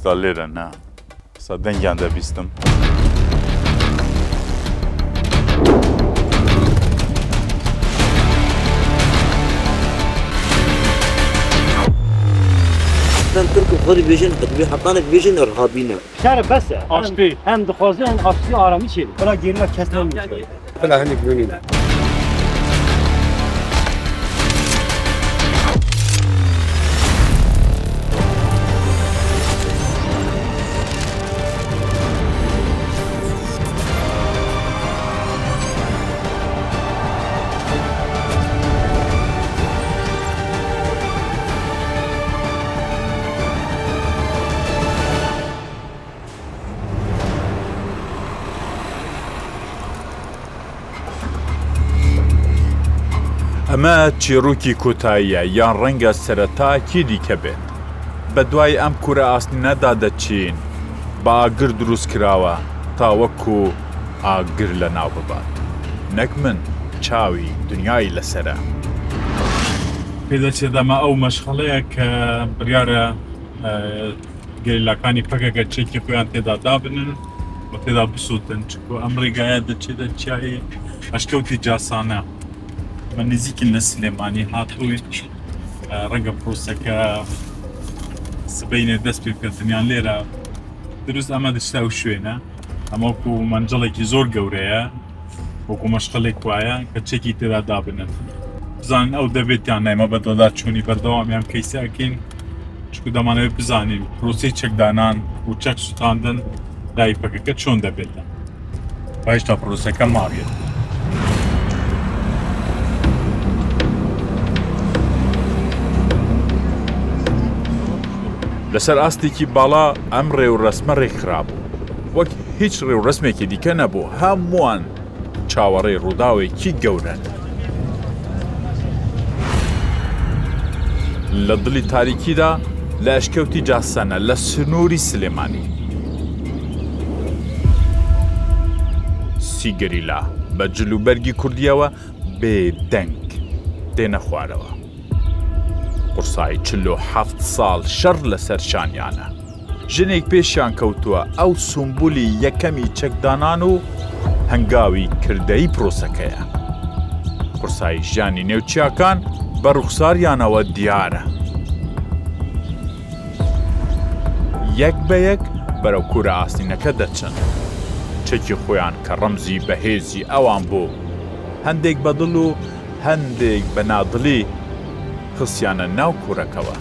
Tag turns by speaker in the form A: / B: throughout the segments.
A: ئێستا لێرە نا سا دەنگیان دەبیستم
B: تركب خود بيجن تطبيق حطانا بيجن ارهابينا
C: شهر بس
D: اشتي
C: هم دخوازن اشتي آرامی چیه بلا گیرنا کس نمیشه
D: طلع هنيك بينين
A: ئەمە چێڕووکی کۆتاییە یان ڕەنگە سەرەتاکی دیکە بێت بە دوای ئەم کورە ئاستنەدا دەچین بە ئاگر دروست کراوە تا وەکو ئاگر لە ناو ببات نەک من چاوی دنیای لەسرە
E: پێدەچێدەمە ئەو مەشغەڵەیە کە بریارە گەلیلاکانی پەکەکە چێکی خۆیان تێدا دابنن و تێدا بسووتن چکۆ ئەم ڕێگایە دەچێتە چیایی ئەشکەوتی جاسانە من نزیکن لە سلێمانی هاتووی ڕەنگە پرۆسەکە سبەینێ دەست پێکردنیان لێرە دروست ئەمە دەشتا و شوێنە ئەمە وەکو مەنجەڵێکی زۆر گەورەیە وەکو مەشغەڵێک وایە کە چێکی تێدا دابنن بزانین ئەو دەبێتیان نایمە بەدەدا چوونی بەردەوامیان کەیساکەین چکو دەمانەوێت بزانین پرۆسی چەکدانان و چەک سوتاندن لای پەکەکە چۆن دەبێتە هێشتا پرۆسەکە ماویێت لەسەر ئاستێکی باڵا ئەم ڕێوڕەسمە ڕێکخرابوو وەک هیچ ڕێوڕەسمێکی دیکە نەبوو هەمووان چاوەڕێی ڕووداوێکی گەورەن لە دڵی تاریکیدا لە ئەشکەوتی جاسەنە لە سنووری سلێمانی سیگەریلا بە جلوبەرگی کوردیەوە بێدەنگ دێنە خوارەوە قورسایی 47 ساڵ شەڕ لەسەر شانیانە ژنێک پێشیان کەوتووە ئەو سومبولی یەکەمی چەکدانان و هەنگاوی کردەی پرۆسەکەیە قورسایی ژیانی نێوچیاکان بە ڕوخساریانەوە دیارە یەک بە یەک بەرەو کورە ئاستینەکە دەچن چەکی خۆیان کە ڕەمزی بەهێزی ئەوان بوو هەندێک بەدڵ و هەندێک بە نادڵی خسیانە ناو کوورەکەوە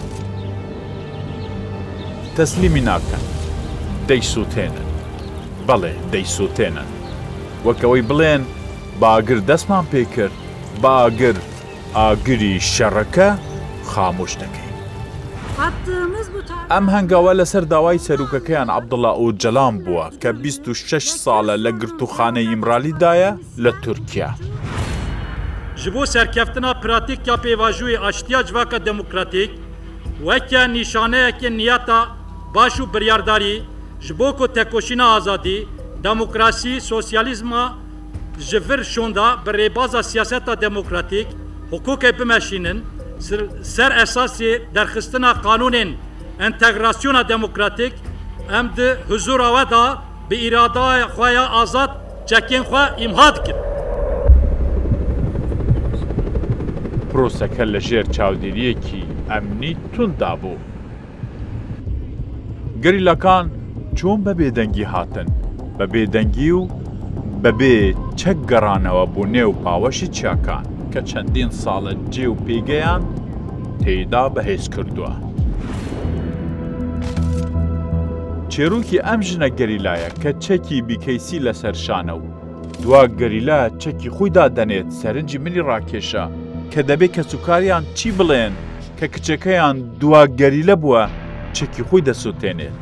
E: تەسلیمی ناکەن دەیسووتێنن بەڵێ دەیسووتێنن وەکەوەی بڵێن باگر دەستمان پێکرد باگر ئاگری شەڕەکە خامۆش دەکەین ئەم هەنگاوە لەسەر داوای سەرروکەکەیان عەبدوڵڵا ئۆجەلان بووە کە 26 ساڵە لە گرتوخانەی ئیمرالیدایە لە تورکیا
F: ji bo serkeftina pratik ya pêvajûyê aştiya civaka demokratîk weke nîşaneyekê niyeta baş û biryardarî ji bo ku tekoşîna azadî demokrasî sosyalîzma ji vir şonda bi rêbaza siyaseta demokratîk hukukê bimeşînin ser esasê derxistina qanûnên entegrasyona demokratîk em di huzura we da bi îradaya xwe ya azad çekên xwe îmha dikin
A: پرۆسەکە لە ژێر چاودێریەکی ئەمنی توندا بوو گەریلاکان چۆن بە بێدەنگی هاتن بە بێدەنگی و بەبێ چەک گەڕانەوە بوو نێو باوەشی چیاکان کە چەندین ساڵە جێ و پێگەیان تێیدا بەهێز کردووە چێروکی ئەم ژنە گەریلایە کە چەکی بیکەیسی لەسەر شانە و دوا گەریلا چەکی خۆیدا دەنێت سەرنجی منی ڕاکێشە کە دەبێت کە سوکاریان چی بڵێن کە کچەکەیان دواگەریلە بووە چەکی خۆی دەسووتێنێت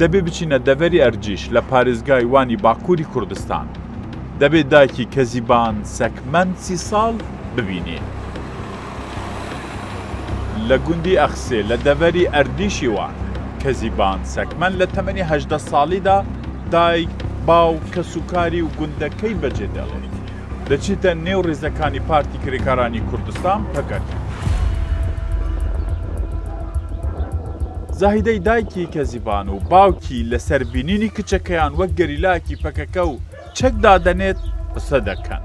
A: دەبێ بچینە دەڤەری ئەرجیش لە پارێزگای وانی باکووری کوردستان دەبێت دایکی کەزیبان سەکمەند 30 ساڵ ببینێ لە گوندی ئەخسێ لە دەڤەری ئەردیشی وان کەزیبان سەکمەند لە تەمەنی 18 ساڵیدا دایک باو کە سوکاری و گوندەکەی بەجێ دەڵێت دەچێتە نێو ڕێزەکانی پارتی کرێکارانی کوردستان پەکەکە زاهیدەی دایکی کەزیبان و باوکی لە سەربینینی کچەکەیان وەک گەریلاکی پەکەکە و چەکدا دەنێت قسە دەکەن.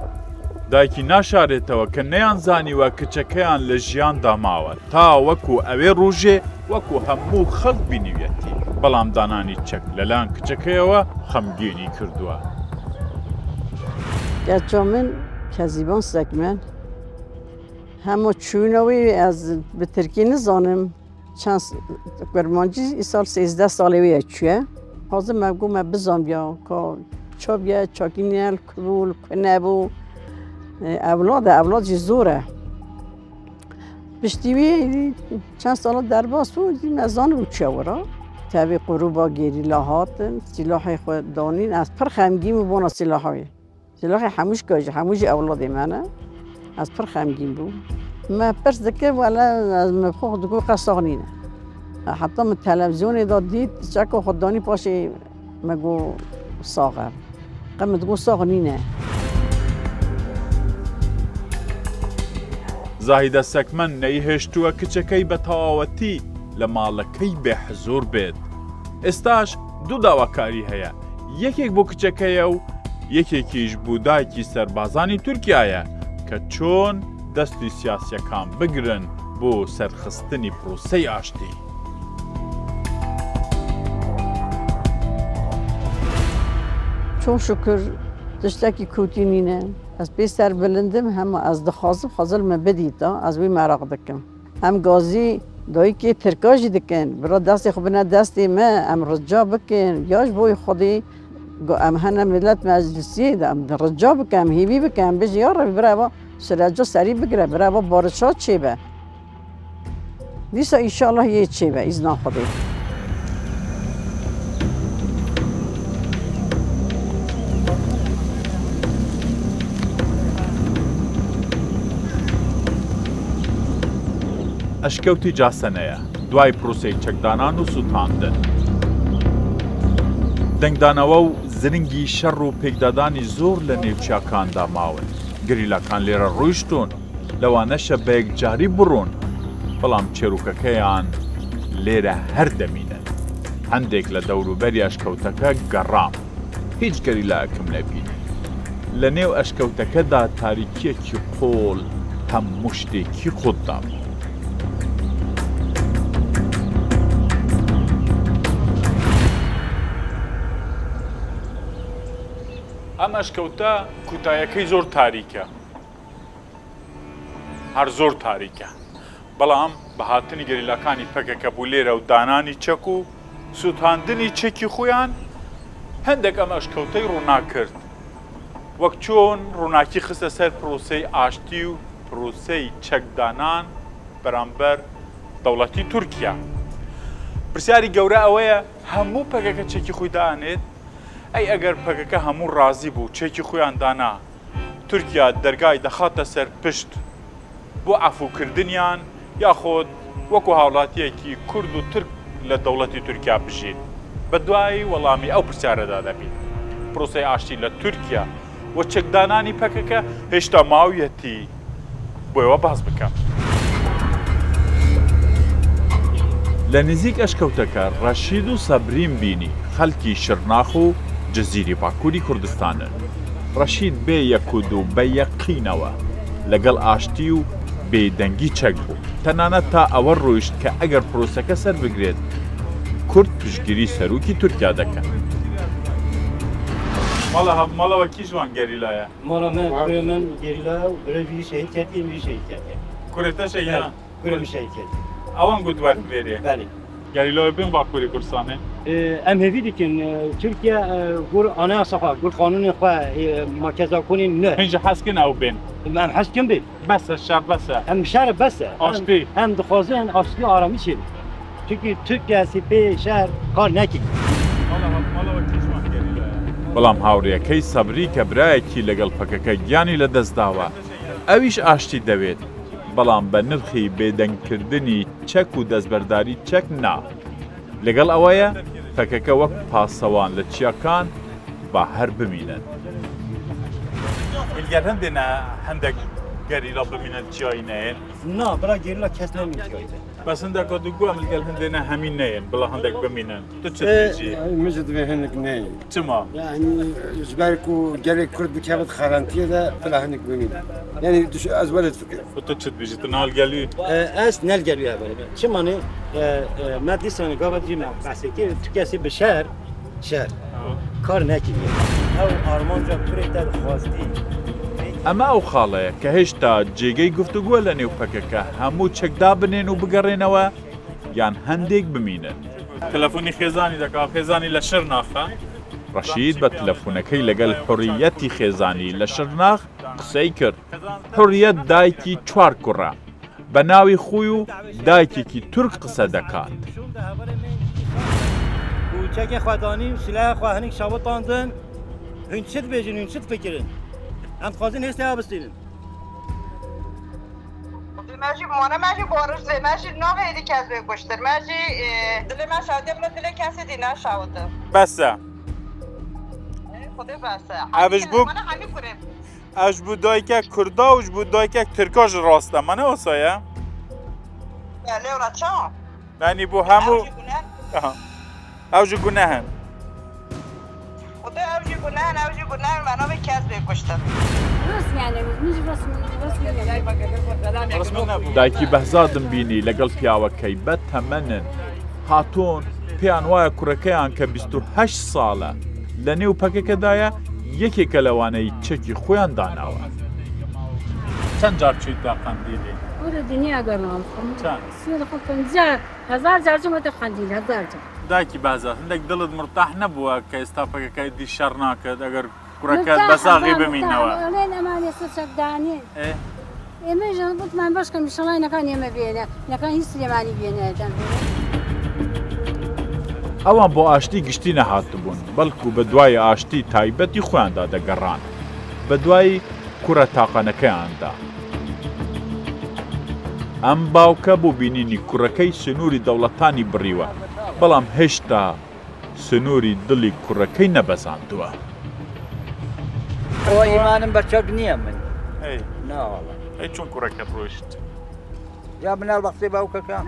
A: دایکی ناشارێتەوە کە نەیانزانیوە کچەکەیان لە ژیاندا ماوە تا وەکو ئەوێ ڕوژێ وەکو هەموو خەڵک بینیوێتی، بەڵام دانانی چەک لەلایەن کچەکەیەوە خەمگینی کردووە.
D: گەچۆ من کەزیبان سەکمەن هەموو چوونەوەی ئەز بە ترکی نزانم چەند گەرمانجی ئیسال 13 ساڵێوەیە چووە حاضر مەگومە بزانبیا کە چۆبیە چاکینێل کرول کنەبوو ئەولادی زۆرە پشتیوی چەند ساڵە دەرباس و مەزان و چێوەرە تەوی قوروبا گێریلا هاتن سیلاحی خۆ دانین ئەس پڕ خەمگین و بۆنە سیلاحەوی سلاحی هەمووش کاژی هەمووژی ئەولادی منە ئەس پڕ خەمگین بوو ما پرس دکر ولی از مبخوخ دکو قصاغنینه حتی من تلویزیونی داد دید چکو خوددانی پاشی مگو ساغر قم دکو ساغنینه
A: زاهیدە سەکمەن نەیهێشتووە کچەکەی بە تەواوەتی لە ماڵەکەی بێحزۆر بێت. ئێستاش دوو داواکاری هەیە، یەکێک بۆ کچەکەیە و یەکێکیش بوو دایکی سەربازانی تورکیایە کە چۆن دەستی سیاسیەکان بگرن بۆ سەرخستنی پرۆسەی ئاشتی.
D: چۆن شکر تشتێکی کوتی نینە ئەس پێی سەر بلندم هەموو ئەس دەخوازم خەزڵمە بدیتە ئەس وی مەراق دەکەم ئەم گازی دایکی ترکاژی دکەن برا دەستی خو بنە دەستی me ئەم ڕجا بکەن یاش بۆی خودی ئەم هەنە ملت مەجلیسی ئەم ڕجا بکەم هیوی بکەم بژی یا ڕەوی برەوە سرەجا سەری بگرە برەوە بارشات چێبە دیسا ئیشاءالله یە چێبە ئیزنا خودی
A: ئەشکەوتی جاسەنەیە دوای پرۆسەی چەکدانان و سوتاندن. دەنگدانەوە و زرنگی شەڕ و پێکدادانی زۆر لە نێوچیاکاندا ماون. گریلاکان لێرە ڕۆیشتون لەوانەشە بە یەکجاری بڕۆن، بەڵام چێروکەکەیان لێرە هەردەمینن. هەندێک لە دەوروبەری ئەشکەوتەکە گەڕام، هیچ گەریلاکم نەبینی. لە نێو ئەشکەوتەکەدا تاریکیەکی قۆڵ هەموو شتێکی خۆتدا بوو. ئەم ئەشکەوتە کوتایەکەی زۆر تاریکە، هەر زۆر تاریکە، بەڵام بە هاتنی گەریلاکانی پەکەکە بوو لێرە و دانانی چەک و سووتاندنی چەکی خۆیان هەندێک ئەم ئەشکەوتەی ڕووناکرد، وەک چۆن ڕووناکی خستە سەر پرۆسەی ئاشتی و پرۆسەی چەکدانان بەرامبەر دەوڵەتی تورکیا. پرسیاری گەورە ئەوەیە هەموو پەکەکە چەکی خۆی دانێت، ئەی ئەگەر پەکەکە هەموو ڕازی بوو چێکی خۆیان دانا تورکیا دەرگای دەخاتە سەر پشت بۆ عەفوکردنیان یاخۆت وەکو هاوڵاتیەکی کورد و تورک لە دەوڵەتی تورکیا بژین. بە دوای وەڵامی ئەو پرسیارەدا دەبین پرۆسەی ئاشتی لە تورکیا و چەکدانانی پەکەکە هێشتا ماویەتی بۆیەوە باس بکەم. لە نزیک ئەشکەوتەکە ڕەشید و سەبرین بینی خەڵکی شرناخ و جزیری باکووری کوردستانن. ڕەشید بێ یەک و دوو بە یەقینەوە لەگەڵ ئاشتی و بێدەنگی چەک بوو، تەنانەت تا ئەوە ڕۆیشت کە ئەگەر پرۆسەکە سەر بگرێت کورد پشتگیری سەرۆکی تورکیا دەکەن. ماڵەوە کی ژوان گەریلایە؟
C: ماڵە من گەریلایە و برەوی شەهید کردی وی شەهید کردی.
A: کوورێتە شەیدە؟
C: کوورێمی شەهید کردی.
A: ئەوان گوتوار بێرێ؟
C: بەڵێ.
A: گەریلایە بین باکووری کوردستانê؟
C: ئەم هەوی dikin Tirkiye gur anayasa gur qanûnê xwe merkezakonên ne.
A: Hîn ji hezkin ew bên.
C: Em hezkin bê.
A: Bes e şer bes e.
C: Em şer bes e.
A: Aştî.
C: Em dixwazin aştî aramî çêbî. Çünkü Tirkiye sepê şer kar nekir.
A: بەڵام هاوڕێیەکەی سەبری کە برایەکی لەگەڵ پەکەکە گیانی لە دەستداوە ئەویش ئاشتی دەوێت، بەڵام بە نرخی بێدەنگکردنی چەک و دەستبەرداری چەک نا. لەگەڵ ئەوەیە پەکەکە وەک پاسەوان لە چیاکان با هەر بمینن. ئیلگەر هەندێنە هەندێک گەریلا بمینن چیایی نەیەن؟
C: نا برا گەریلا کەس نەمینتیایە.
A: بس هندك ودقوا من قال هندنا همينين بلا هندك بمينن تشتري
G: مجد بهنك ناي
A: تما
G: يعني جبالكو جالي كرد بكابت خارنتيه ده بلا هنك بمين يعني دوش ازولت فكر
A: وتشت بيجي تنال قالي
C: اس نلقى بها شماني ما دي سنه قبل دي مع باسكي تكاسي بشهر شهر کار نکردیم. او آرمان جا پرید داد خواستی.
A: ئەمە ئەو خاڵەیە کە هێشتا جێگەی گفتوگووە لە نێو پەکەکە هەموو چەکدا بنێن و بگەڕێنەوە یان هەندێک بمینن. تەلەفۆنی خێزانی دەکا خێزانی لە شەرناخە. ڕەشید بە تەلەفۆنەکەی لەگەڵ حوڕیەتی خێزانی لە شەرناخ قسەی کرد. حوڕیەت دایکی 4 کوڕە. بە ناوی خۆی و دایکێکی تورک قسە دەکات.
C: کوچەکە خوادانی سلاح خواهنێک شاوەتاندن هین چت بێژن هین چت فکرن. ئەم خوازن هێستا هەبستێنن.
H: ماجی بارش دی ماجی ناغه ایدی کس به کشتر ماجی دل من شاوده بلا دل کسی دی نه شاوده
A: بەسە.
H: خدا بسه.
A: ئەوش بوو ئەوش بوو دایکە کوردا وش بوو دایکە ترکاش ڕاستە منە ئۆسایە؟
H: بله اونا چا؟
A: یعنی بۆ هەموو ئەوژ گونەهن.
H: خدا اوجی گناه منو به کس به کشتر.
A: دایکی بەهزادم بینی لەگەڵ پیاوەکەی بە تەمەنن هاتوون پێیان وایە کوڕەکەیان کە 28 ساڵە لە نێو پەکەکەدایە یەکێکە لەوانەی چەکی خۆیان داناوە. چەند جار چیتدا قەندیلی؟
I: وەرە دنیا گەڕام سوێنە خۆ 50,000 جار چۆمەتە قەندیل 1000 جار.
A: دایکی بەهزاد هەندێک دڵت مرتاح نەبووە کە ئێستا پەکەکەی دی شەڕ ناکرد ئەگەر کوڕەکەت بەساغی بمینەوە.
I: ئەڵێن ئەمانێ سەرچەکدانێ. ئێمەش گوتمان بەش کە میشەڵاینەکان ئێمە بێنە نەکان هیچ سلێمانی بێنێتەن.
A: ئەوان بۆ ئاشتی گشتی نەهاتبوون بەڵکو بە دوای ئاشتی تایبەتی خۆیاندا دەگەڕان بە دوای کوڕە تاقانەکەیاندا. ئەم باوکە بۆ بینینی کوڕەکەی سنووری دەوڵەتانی بڕیوە بەڵام هێشتا سنووری دڵی کوڕەکەی نەبەزاندووە.
C: ئەوە ئیمانم بەچەک نییە من ناوەڵە
A: ئەی چۆن کوڕەکەت ڕۆیشت؟
C: جا بناو بەختی باوکەکە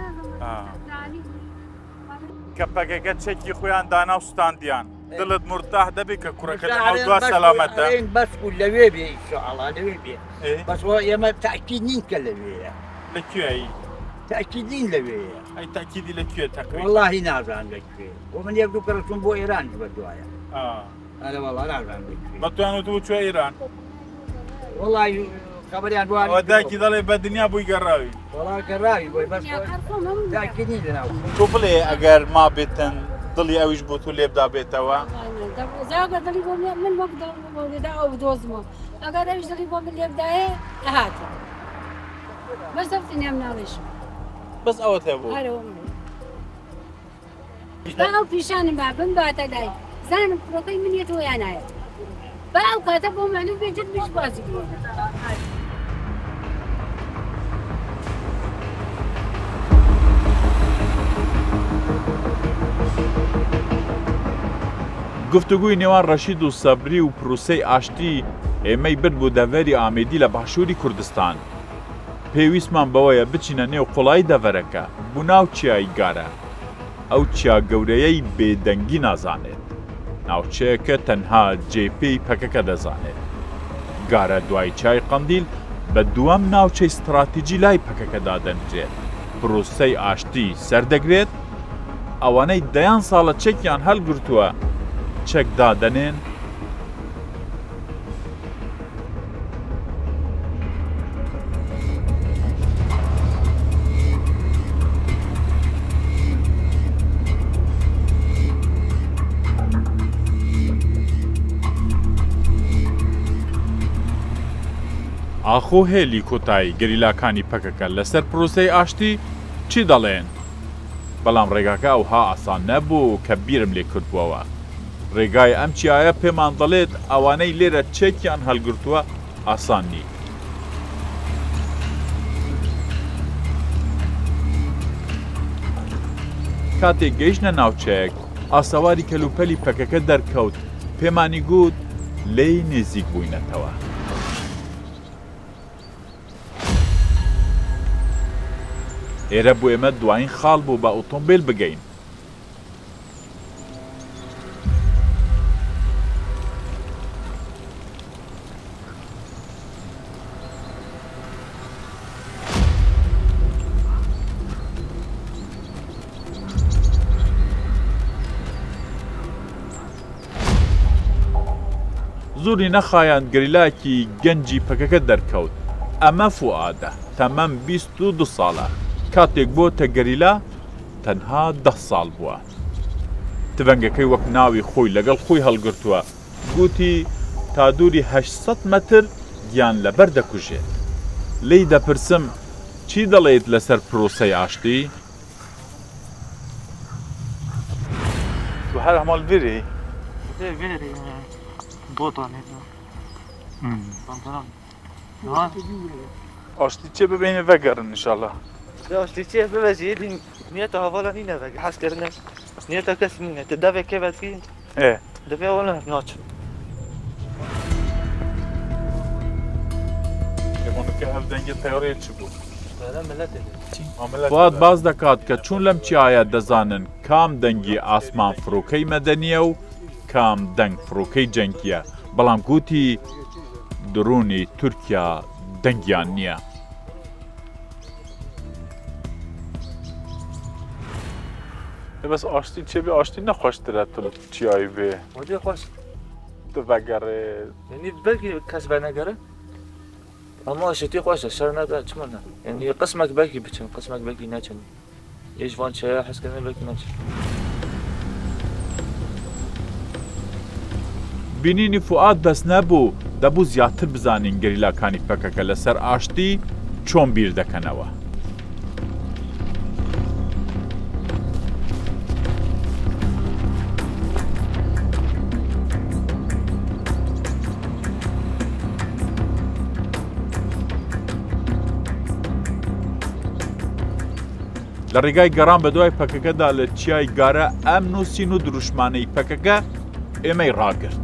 A: کە پەکەکە چەکی خۆیان دانا و سوستاندیان دڵت مرتاح دەبێت کە کوڕەکە لەناو دوا سەلامەتە
C: بەس بوو لەوێ بێ ئینشاءڵڵا لەوێ بێ بەس ئێمە تاکید نین کە لەوێیە
A: لەکوێی؟
C: تاکید نین لەوێیە
A: ئەی تاکیدی لەکوێ تەکەی؟
C: وەڵڵاهی نازان لەکوێ بۆ من یەک دوو کەڕە چوون بۆ ئێران بەدوایە ئەرە وەڵڵا نازان لەکوێ
A: بەتوانێت بوو کوێ ئێران؟
C: وەڵڵاهی خەبەریان دووان
A: ئەوە دایکی دەڵێ بە دنیا بووی گەڕاوی
C: وەڵا گەڕاوی بۆی بەس تاکید نین لەناو
A: تۆ بڵێ ئەگەر ما بێتن دڵی ئەویش بۆ تو لێبدا بێتەوە؟
I: زاگە دڵی بۆ من وەک بۆ لێدا ئەو دۆزمەوە ئەگەر ئەویش دڵی بۆ من لێبدایە ئەهاتە بەس دەفتنیام ناڵێشم
A: بەس ئەوە هەبوو
I: با ئەو پیشانم با بمباتە لای زانم کوڕەکەی منێتەوە یان نایەت با ئەو کاتە بۆ معلوم بێتت بیش بازی بوو.
A: گفتوگوی نێوان ڕەشید و سەبری و پروسەی ئاشتی ئێمەی برد بۆ دەڤەری ئامێدی لە باشووری کوردستان. پێویستمان بەوەیە بچینە نێو قوڵای دەڤەرەکە بوو ناو چیایی گارە. ئەو چیا گەورەیەی بێدەنگی نازانێت. ناوچەیەکە تەنها جێپێی پەکەکە دەزانێت. گارە دوای چای قەندیل بە دووەم ناوچەی ستراتیجی لای پەکەکەدا دەنجێت. پروسەی ئاشتی سەردەگرێت ئەوانەی دەیان ساڵە چەکیان هەڵگرتووە چەک دادەنێن ئاخۆ هێلی کۆتایی گەریلاکانی پەکەکە لەسەر پرۆسەی ئاشتی چی دەڵێن؟ بەڵام ڕێگاکە ئەوها ئاسان نەبوو کە بیرم لێ کردبووەوە. ڕێگای ئەم چیایە پێمان دەڵێت ئەوانەی لێرە چێکیان هەڵگرتووە ئاسان نی. کاتێک گەیشتە ناوچەیەک ئاسەواری کەلوپەلی پەکەکە دەرکەوت پێمانی گوت لێی نزیک بووینەتەوە. ئێرە بۆ ئێمە دوایین خاڵ بوو بە ئۆتۆمبیل بگەین. زوری نەخایان گەریلاکی گەنجی پەکەکە دەرکەوت. ئەمە فوئادە تەمەم 22 ساڵە کاتێک بۆتە گەریلا تەنها 10 ساڵ بووە. تڤەنگەکەی وەک ناوی خۆی لەگەڵ خۆی هەڵگرتووە گوتی تا دووری 800 مەتر گیان لەبەر دەکوژێت. لی دەپرسم چی دەڵێیت لەسەر پرۆسەی ئاشتی؟ تو هەر هەماڵ بێری؟ ئاشتی چێ ببینێ veggerin inşallah.
J: Ashti çiğ beveciyedin niyet havalan yine veg haskerine niyet kesin te dave kevetki dave ona naç.
A: فواد باز دەکات کە چوون لەم چیایە دەزانن کام دەنگی ئاسمان فڕۆکەی مەدەنیە و کام دەنگ فڕۆکەی جەنگیە، بەڵام گوتی درۆنی تورکیا دەنگیان نییە. بەس ئاشتی چێ بێ ئاشتی نەخۆشترە تو چیایی بێ
J: خۆش
A: veggerê
J: belki kes venegere ama şeti xoş şer nada çmana yani qismek belki biçin qismek belki naçın ايش فان شيء احس كذا belki naçın
A: بینینی فواد دەست نەبوو دەبوو زیاتر بزانین گەریلاکانی پەکەکە لەسەر ئاشتی چۆن بیر دەکەنەوە. لە ڕێگای گەڕان بە دوای پەکەکەدا لە چیای گارە ئەم نووسین و دروشمانەی پەکەکە ئێمەی ڕاگرت.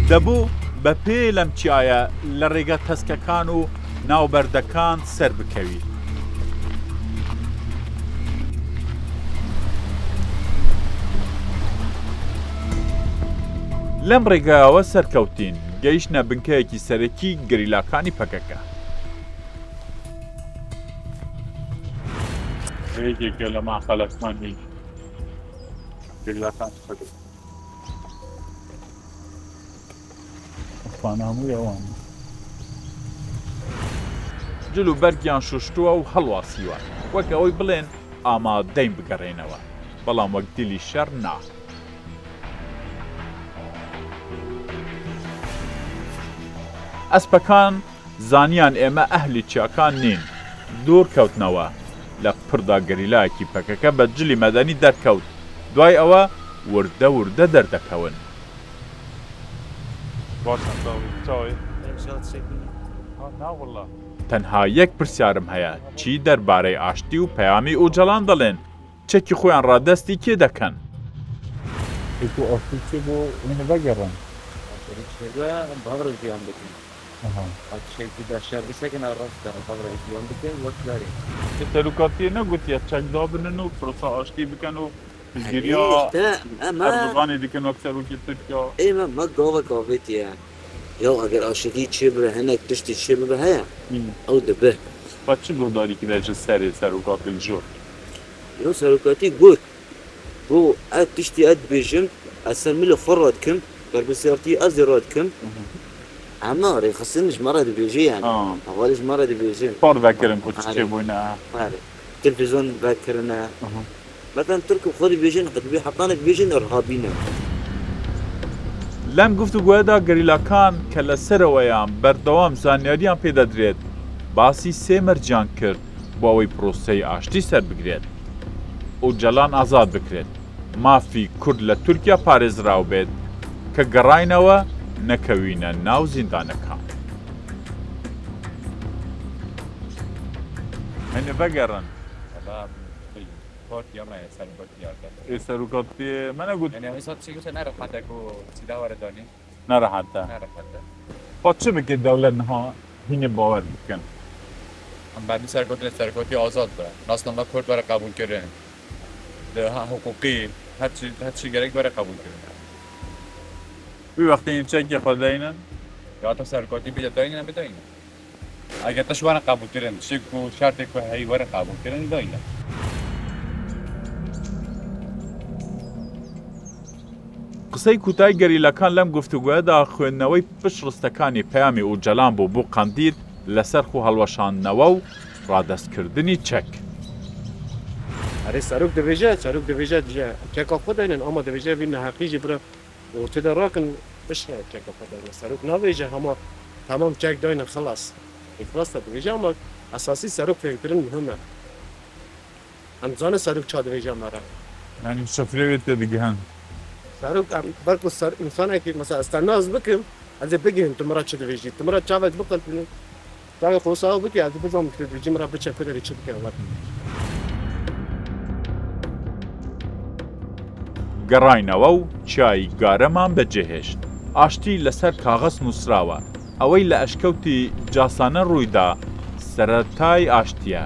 A: دەبوو بە پێ لەم چیایە لە ڕێگە تەسکەکان و ناوبەردەکان سەر بکەوی. لەم ڕێگایەوە سەرکەوتین گەیشتە بنکەیەکی سەرەکی گەریلاکانی پەکەکە. ڕێگێکە لە ماخەلەکمانی گەریلاکانی پەکەکە. ئەوان جلو بەرگیان شوشتووە و هەڵواسیوە وەک ئەوەی بڵێن ئامادەین بگەڕێنەوە، بەڵام وەک دیلی شەڕ نا. ئەسپەکان زانیان ئێمە ئەهلی چیاکان نین، دوور کەوتنەوە لە پڕدا گەریلایەکی پەکەکە بە جلی مەدەنی دەرکەوت، دوای ئەوە وردە وردە دەردەکەون. تەنها یەک پرسیارم هەیە، چی دەربارەی ئاشتی و پەیامی ئوجەڵان دەڵێن؟ چەکی خۆیان ڕادەستی کێ دەکەن؟ تەلوکاتیە نەگوتیە چەکدا بنن و پرۆسا ئاشتی بکەن و پزگیریا ئەردوغانی دیکەن وەک سەرۆکی تورکیا.
B: ئێمە مە گاوە گاوێتیە یا ئەگەر ئاشتی چێ بڕە هەنێک تشتی چێ ببە هەیە ئەو دەبێ.
A: با چ گۆداریکی دەژە سەرێ سەرۆکاتی ژۆر؟
B: یا سەرۆکاتی گوت بۆ ئەت تشتی ئەت بێژم ئەسەر ملە فەڕ دکەم بەربەسیارتی ئەزی ڕا دکەم ئەمە ڕێخستنش مەڕە دەبێژێ یان ئەوەش مەڕە دەبێژێ
A: پار ڤەکردن کو چێ بووینە
B: تلڤیزۆن ڤەکردنە مثلا ترک و خۆی بێژن قەتبی حەقانێک بێژن ئەرهابینە.
A: لەم گفتوگوێدا گەریلاکان کە لەسەرەوەیان بەردەوام زانیاریان پێدەدرێت باسی سێ مەرجان کرد بۆ ئەوەی پرۆسەی ئاشتی سەر بگرێت و جەلان ئازاد بکرێت، مافی کورد لە تورکیا پارێزراو بێت کە گەڕاینەوە نەکەوینە ناو زیندانەکان. هەنێ بەگەڕن
K: سرکاتی هم نه سرکاتی یارده
A: ای سروکاتی من گفت
K: یعنی همیشه چی گوشه نره حتی که سیده وردانی
A: نره حتی
K: نره حتی
A: خود چه بکه دولت نها هینه باور بکن
K: هم بعدی سرکاتی آزاد برن ناسنامه کرد برای قبول کردن ده حقوقی هر چی گرک برای قبول کردن
A: بی وقتی این چکی خود دینن
K: یا تا سرکاتی بیده داینه نمیداینه اگر تاش برای قبول کردن شکو شرطی که هایی برای قبول کردن داینه
A: قسەی کوتای گەریلەکان لەم گفتوگویەدا خوێندنەوەی پشڕستەکانی پەیامی و جەلان بوو قەندیل لەسەر خو هەڵوەشاندنەوە و ڕادەستکردنی چەک.
L: هەرێ سەرۆک دەبێژێت سەرۆک دەبێژێت چێکا خۆ دەێنن ئەمە دەبێژێت بینە حەقیژی برە و تێدا ڕاکن بشنە چێکا خۆ دەێنە سەرۆک نابێژە هەمە تەمام چێک داینە خلاص ئیفراسە دەبێژە ئەمە ئەساسی سەرۆک فێنکردن مهمە ئەم زانە سەرۆک چا دەبێژە مەرە
A: یعنی شەفرەوێت تێدەگەهەن
L: سەرۆک بەڵکو ئینسانێکی مەسەلا ئەستاناز بکەم ئەزێ بگەین تمرە چ دەبێژیت تمرە چاوێت بقەتن تا خۆساو بکە ئەز بزانم کردوجی مرە بچە پەرێ چ بکە
A: گەڕاینەوە و چای گارەمان بەجێهێشت. ئاشتی لەسەر کاغەز نووسراوە. ئەوەی لە ئەشکەوتی جاسانە ڕوویدا سەرەتای ئاشتیە.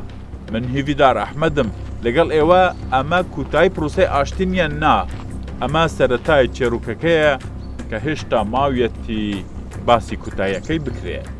A: من هیویدار ئەحمەدم لەگەڵ ئێوە ئەمە کوتای پرۆسەی ئاشتینیە نا. ئەمە سەرەتای چێروکەکەیە کە هێشتا ماویەتی باسی کوتایەکەی بکرێت.